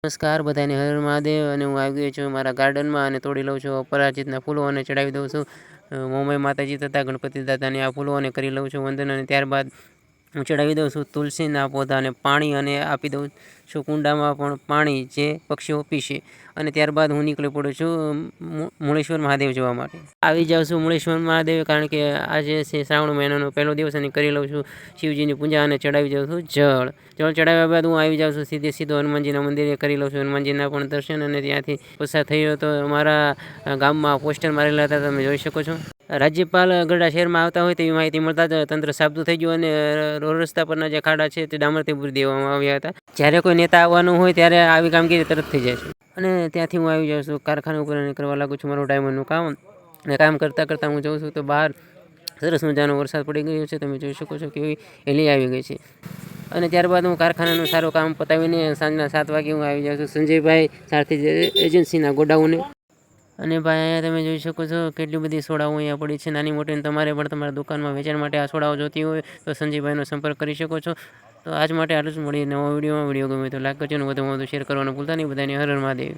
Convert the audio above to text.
નમસ્કાર બધાને, હર મહાદેવ. અને હું આવી ગયો છું મારા ગાર્ડનમાં અને તોડી લઉં છું અપરાજિતના ફૂલો અને ચડાવી દઉં છું મોમય માતાજી તથા ગણપતિ દાદાને આ ફૂલો અને કરી લઉં છું વંદન. અને ત્યારબાદ હું ચડાવી દઉં છું તુલસીના પૌધાને પાણી અને આપી દઉં છું કુંડામાં પણ પાણી જે પક્ષીઓ પીશે. અને ત્યારબાદ હું નીકળી પડું છું મૂળેશ્વર મહાદેવ જોવા માટે. આવી જાઉં છું મૂળેશ્વર મહાદેવ, કારણ કે આજે છે શ્રાવણ મહિનાનો પહેલો દિવસ અને કરી લઉં છું શિવજીની પૂજા અને ચડાવી જાઉં છું જળ ચડાવ્યા બાદ હું આવી જાઉં છું સીધો હનુમાનજીના મંદિરે, કરી લઉં છું હનુમાનજીના પણ દર્શન. અને ત્યાંથી પસાર થયો તો અમારા ગામમાં પોસ્ટર મારેલા હતા, તમે જોઈ શકો છો. રાજ્યપાલ ગઢડા શહેરમાં આવતા હોય તેવી માહિતી મળતા જ તંત્ર સાબદું થઈ ગયું અને રોડ રસ્તા પરના જે ખાડા છે તે ડામરથી પૂરી દેવામાં આવ્યા હતા. જ્યારે કોઈ નેતા આવવાનું હોય ત્યારે આવી કામગીરી તરત થઈ જાય છે. અને ત્યાંથી હું આવી જાઉં છું કારખાના ઉપર અને કરવા લાગુ છું મારું ડાયમંડનું કામ. અને કામ કરતાં કરતાં હું જાઉં છું તો બહાર સરસ મજાનો વરસાદ પડી ગયો છે, તમે જોઈ શકો છો કેવી હેલી આવી ગઈ છે. અને ત્યારબાદ હું કારખાનાનું સારું કામ પતાવીને સાંજના 7 વાગે હું આવી જાઉં છું સંજયભાઈ સારથી એજન્સીના ગોડાઉને. અને ભાઈ અહીંયા તમે જોઈ શકો છો કેટલી બધી સોડાઓ અહીંયા પડી છે નાની મોટી. તમારે પણ તમારા દુકાનમાં વેચાણ માટે આ સોડાઓ જોતી હોય તો સંજયભાઈનો સંપર્ક કરી શકો છો. તો આજ માટે આટલું જ. મળીએ નવા વિડીયોમાં. વિડીયો ગમે તો લાઈક કરજો અને વધુમાં વધુ શેર કરવાનું ભૂલતા નહીં. બધાને હર હર મહાદેવ.